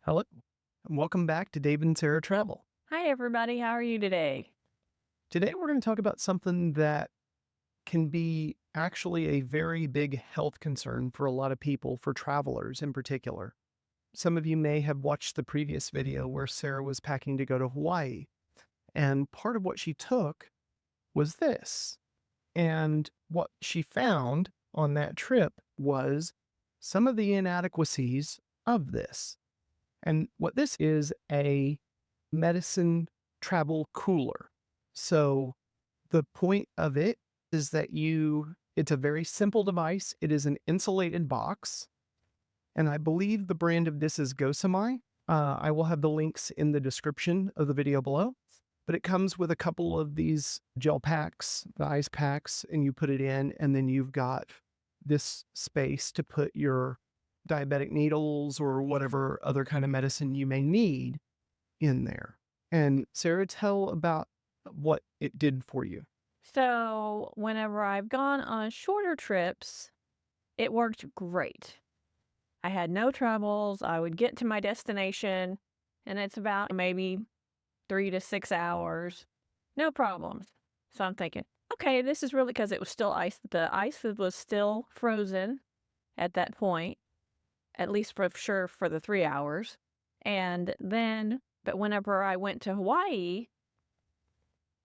Hello, and welcome back to Dave and Sarah Travel. Hi, everybody. How are you today? Today, we're going to talk about something that can be actually a very big health concern for a lot of people, for travelers in particular. Some of you may have watched the previous video where Sarah was packing to go to Hawaii, and part of what she took was this. And what she found on that trip was some of the inadequacies of this. And what this is a medicine travel cooler. So the point of it is that it's a very simple device. It is an insulated box. And I believe the brand of this is Gossamai. I will have the links in the description of the video below. But it comes with a couple of these gel packs, the ice packs, and you put it in, and then you've got this space to put your diabetic needles or whatever other kind of medicine you may need in there. And Sarah, tell about what it did for you. So, whenever I've gone on shorter trips, it worked great. I had no troubles. I would get to my destination, and it's about maybe 3 to 6 hours. No problems. So, I'm thinking, okay, this is really because it was still ice. The ice was still frozen at that point, at least for sure for the 3 hours. But whenever I went to Hawaii,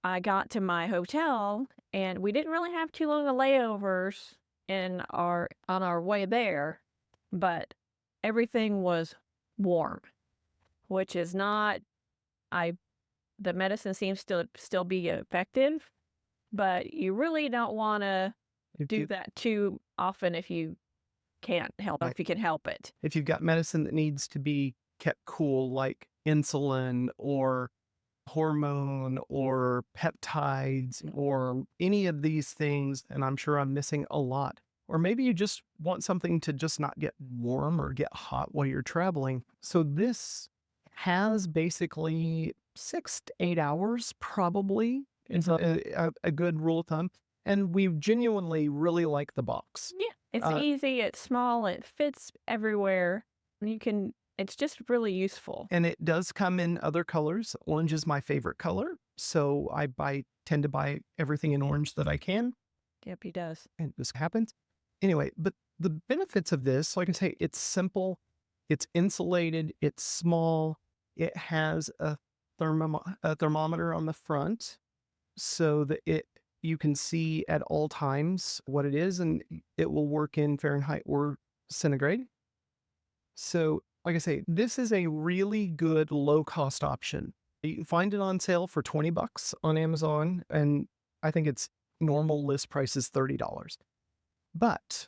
I got to my hotel and we didn't really have too long of layovers on our way there, but everything was warm, which is not the medicine seems to still be effective, but you really don't want to do that too often if you can help it. If you've got medicine that needs to be kept cool, like insulin or hormone or peptides or any of these things, and I'm sure I'm missing a lot. Or maybe you just want something to just not get warm or get hot while you're traveling. So this has basically 6 to 8 hours probably is a good rule of thumb. And we genuinely really like the box. Yeah, it's easy, it's small, it fits everywhere. It's just really useful. And it does come in other colors. Orange is my favorite color. So I tend to buy everything in orange that I can. Yep, he does. And this happens. Anyway, but the benefits of this, like I say, it's simple, it's insulated, it's small, it has a thermometer on the front so that you can see at all times what it is, and it will work in Fahrenheit or centigrade. So, like I say, this is a really good low-cost option. You can find it on sale for $20 on Amazon, and I think its normal list price is $30. But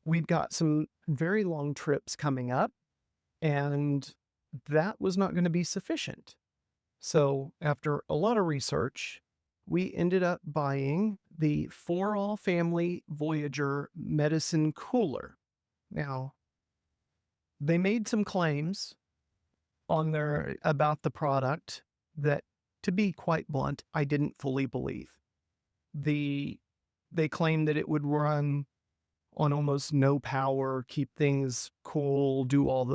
we've got some very long trips coming up, and that was not going to be sufficient. So after a lot of research, we ended up buying the For All Family Voyager Medicine Cooler. Now, they made some claims on there about the product that, to be quite blunt, I didn't fully believe. They claimed that it would run on almost no power, keep things cool, do all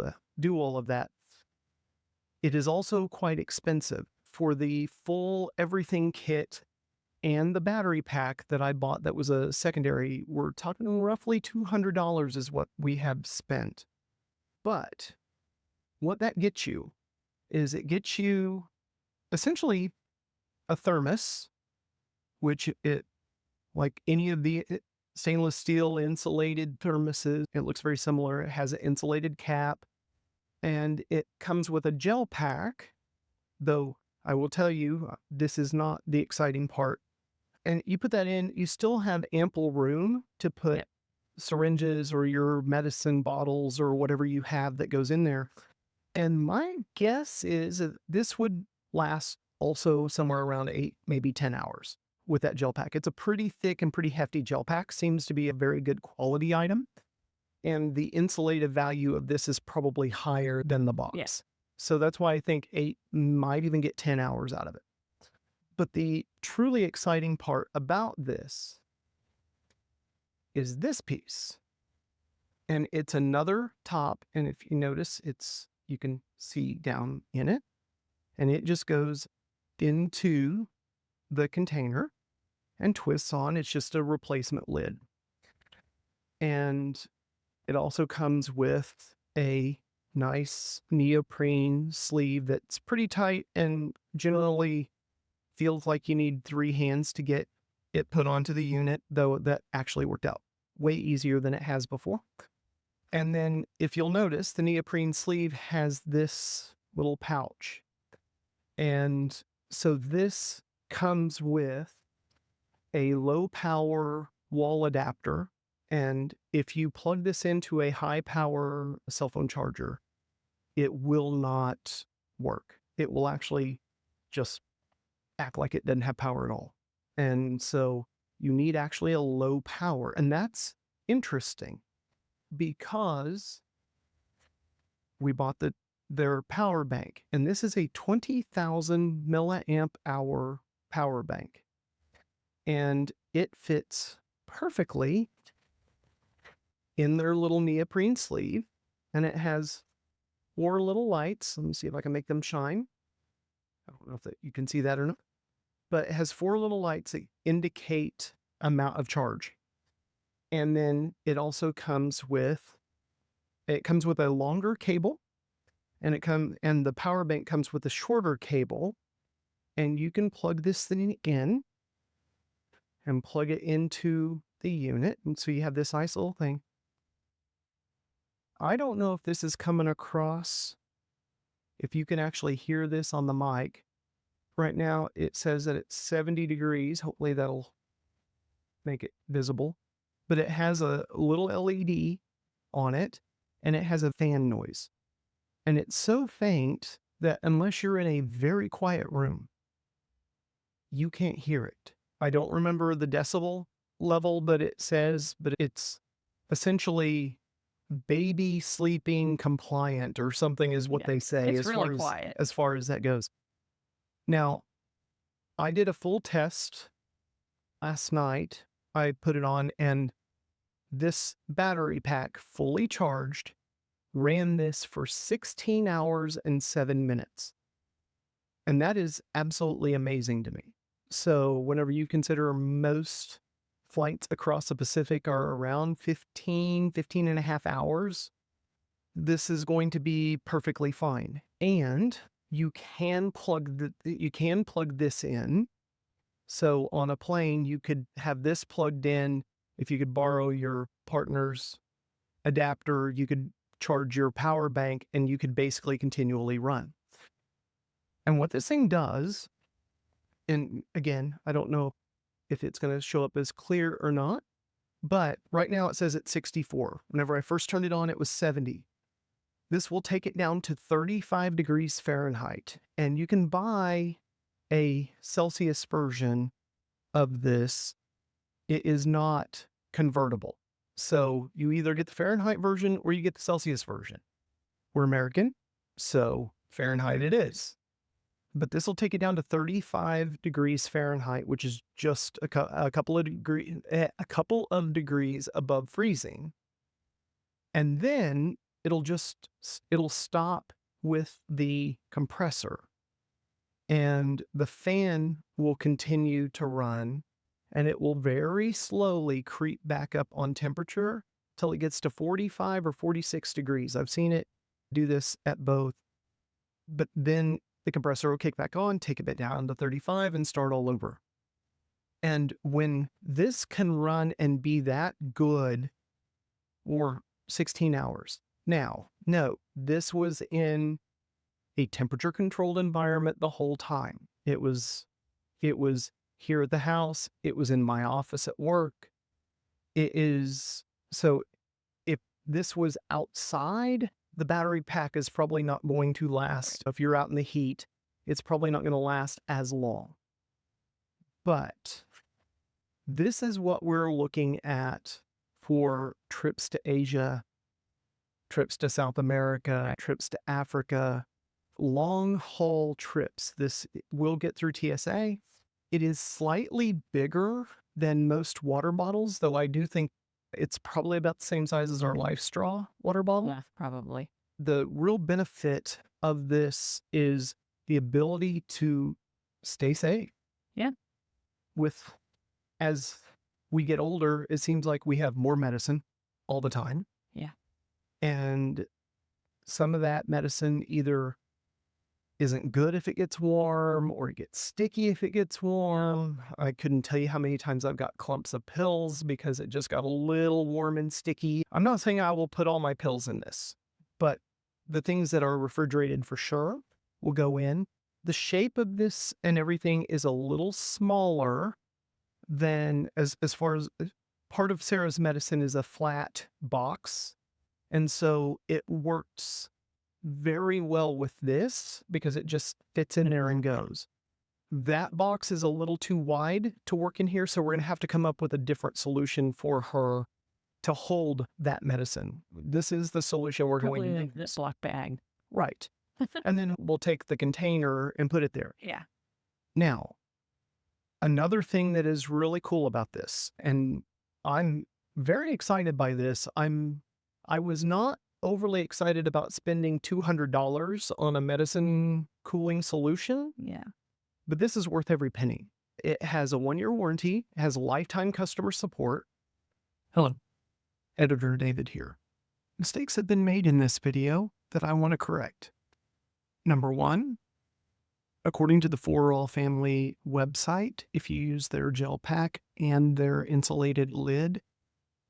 of that. It is also quite expensive. For the full everything kit and the battery pack that I bought that was a secondary, we're talking roughly $200 is what we have spent. But what that gets you is it gets you essentially a thermos, which like any of the stainless steel insulated thermoses, it looks very similar. It has an insulated cap, and it comes with a gel pack, though I will tell you, this is not the exciting part. And you put that in, you still have ample room to put syringes or your medicine bottles or whatever you have that goes in there. And my guess is that this would last also somewhere around 8, maybe 10 hours with that gel pack. It's a pretty thick and pretty hefty gel pack, seems to be a very good quality item. And the insulative value of this is probably higher than the box. Yes. So that's why I think 8 might even get 10 hours out of it. But the truly exciting part about this is this piece. And it's another top. And if you notice, you can see down in it, and it just goes into the container and twists on. It's just a replacement lid. And it also comes with a nice neoprene sleeve that's pretty tight and generally feels like you need 3 hands to get it put onto the unit, though that actually worked out way easier than it has before. And then if you'll notice, the neoprene sleeve has this little pouch. And so this comes with a low power wall adapter. And if you plug this into a high power cell phone charger, it will not work. It will actually just act like it doesn't have power at all. And so you need actually a low power. And that's interesting because we bought their power bank, and this is a 20,000 milliamp hour power bank. And it fits perfectly in their little neoprene sleeve, and it has 4 little lights. Let me see if I can make them shine. I don't know if you can see that or not, but it has 4 little lights that indicate amount of charge. And then it also comes with a longer cable, and the power bank comes with a shorter cable, and you can plug this thing in and plug it into the unit. And so you have this nice little thing. I don't know if this is coming across, if you can actually hear this on the mic. Right now, it says that it's 70 degrees. Hopefully that'll make it visible. But it has a little LED on it, and it has a fan noise. And it's so faint that unless you're in a very quiet room, you can't hear it. I don't remember the decibel level, but it's essentially baby sleeping compliant or something is what Yeah, they say it's really quiet. as far as that goes. Now, I did a full test last night. I put it on, and this battery pack, fully charged, ran this for 16 hours and 7 minutes. And that is absolutely amazing to me. So whenever you consider most flights across the Pacific are around 15 and a half hours, this is going to be perfectly fine. And you can plug this in. So on a plane, you could have this plugged in. If you could borrow your partner's adapter, you could charge your power bank, and you could basically continually run. And what this thing does, and again, I don't know if it's going to show up as clear or not, but right now it says it's 64. Whenever I first turned it on, it was 70. This will take it down to 35 degrees Fahrenheit, and you can buy a Celsius version of this. It is not convertible. So you either get the Fahrenheit version or you get the Celsius version. We're American, so Fahrenheit it is. But this will take it down to 35 degrees Fahrenheit, which is just a couple of degrees above freezing. And then it'll stop with the compressor, and the fan will continue to run, and it will very slowly creep back up on temperature till it gets to 45 or 46 degrees. I've seen it do this at both, but then the compressor will kick back on, take it back down to 35, and start all over. And when this can run and be that good for 16 hours. Now, no, this was in a temperature controlled environment the whole time. It was here at the house. It was in my office at work. So if this was outside, the battery pack is probably not going to last. If you're out in the heat, it's probably not going to last as long. But this is what we're looking at for trips to Asia, trips to South America, trips to Africa, long haul trips. This will get through TSA. It is slightly bigger than most water bottles, though I do think it's probably about the same size as our Life Straw water bottle. Yeah, probably. the real benefit of this is the ability to stay safe. Yeah. With as we get older, it seems like we have more medicine all the time. Yeah. And some of that medicine either isn't good if it gets warm or it gets sticky if it gets warm. I couldn't tell you how many times I've got clumps of pills because it just got a little warm and sticky. I'm not saying I will put all my pills in this, but the things that are refrigerated for sure will go in. The shape of this and everything is a little smaller than as far as part of Sarah's medicine is a flat box. And so it works very well with this because it just fits in there and goes. That box is a little too wide to work in here, so we're going to have to come up with a different solution for her to hold that medicine. This is the solution we're Probably going to a use. Ziploc bag. Right. And then we'll take the container and put it there. Yeah. Now, another thing that is really cool about this, and I'm very excited by this, I was not overly excited about spending $200 on a medicine cooling solution, Yeah. but this is worth every penny. It has a 1-year warranty, has lifetime customer support. Hello, Editor David here. Mistakes have been made in this video that I want to correct. Number one, according to the For All Family website, if you use their gel pack and their insulated lid,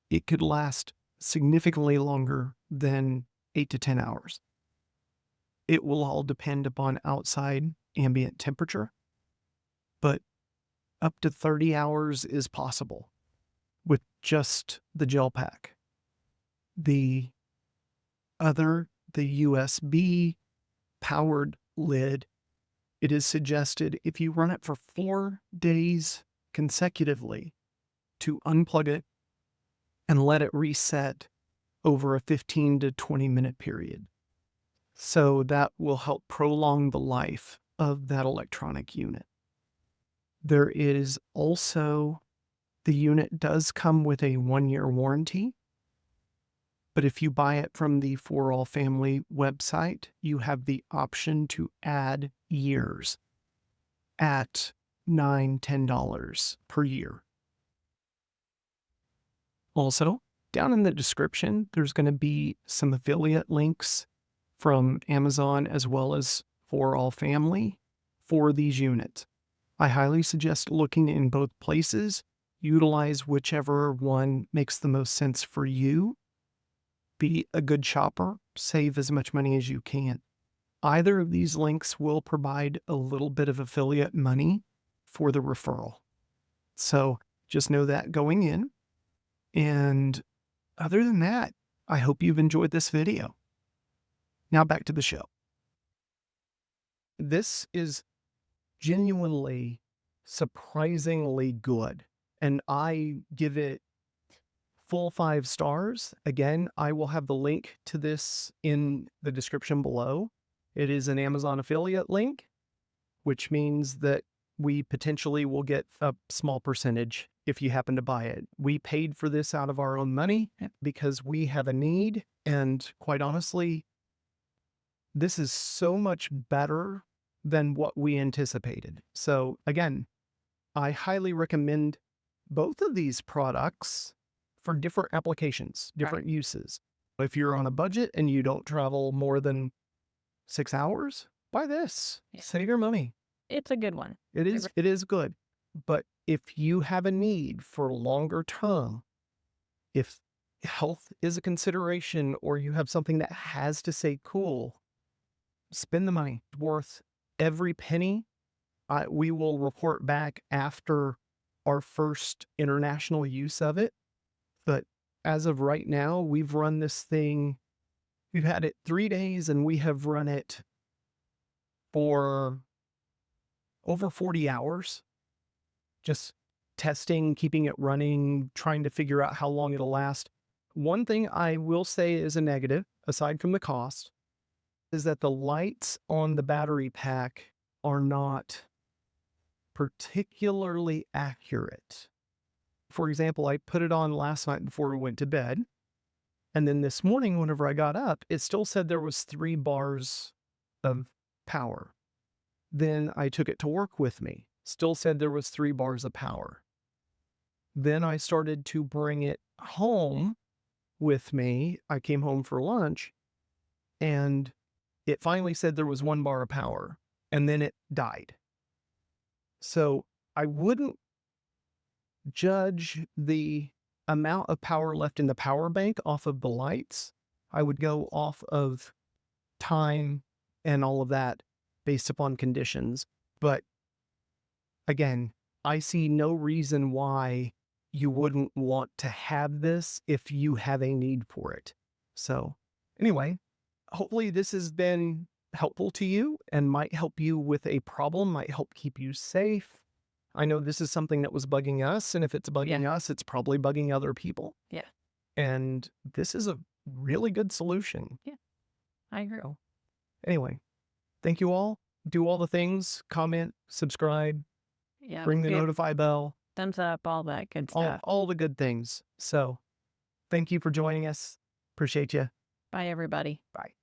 it could last significantly longer than 8 to 10 hours. It will all depend upon outside ambient temperature, but up to 30 hours is possible with just the gel pack. The USB powered lid, it is suggested if you run it for 4 days consecutively to unplug it and let it reset over a 15 to 20 minute period. So that will help prolong the life of that electronic unit. There is also, the unit does come with a 1-year warranty, but if you buy it from the For All Family website, you have the option to add years at $9, $10 per year. Also, down in the description, there's going to be some affiliate links from Amazon as well as For All Family for these units. I highly suggest looking in both places. Utilize whichever one makes the most sense for you. Be a good shopper. Save as much money as you can. Either of these links will provide a little bit of affiliate money for the referral. So just know that going in. And other than that, I hope you've enjoyed this video. Now back to the show. This is genuinely surprisingly good, and I give it full 5 stars. Again, I will have the link to this in the description below. It is an Amazon affiliate link, which means that we potentially will get a small percentage if you happen to buy it. We paid for this out of our own money because we have a need. And quite honestly, this is so much better than what we anticipated. So again, I highly recommend both of these products for different applications, different uses. If you're on a budget and you don't travel more than 6 hours, buy this. Yeah. Save your money. It's a good one. It is good. But if you have a need for longer term, if health is a consideration or you have something that has to stay cool, spend the money. It's worth every penny. We will report back after our first international use of it. But as of right now, we've run this thing. We've had it 3 days and we have run it for over 40 hours. Just testing, keeping it running, trying to figure out how long it'll last. One thing I will say is a negative, aside from the cost, is that the lights on the battery pack are not particularly accurate. For example, I put it on last night before we went to bed, And then this morning, whenever I got up, it still said there was 3 bars of power. Then I took it to work with me. Still said there was 3 bars of power. Then I started to bring it home with me. I came home for lunch and it finally said there was 1 bar of power and then it died. So I wouldn't judge the amount of power left in the power bank off of the lights. I would go off of time and all of that based upon conditions. But again, I see no reason why you wouldn't want to have this if you have a need for it. So, anyway, hopefully this has been helpful to you and might help you with a problem, might help keep you safe. I know this is something that was bugging us, and if it's bugging us, it's probably bugging other people. Yeah. And this is a really good solution. Yeah. I agree. So, anyway, thank you all. Do all the things, comment, subscribe, Yeah. ring the Give notify bell, thumbs up, all that good all, stuff. all the good things. So, thank you for joining us. Appreciate you. Bye, everybody. Bye.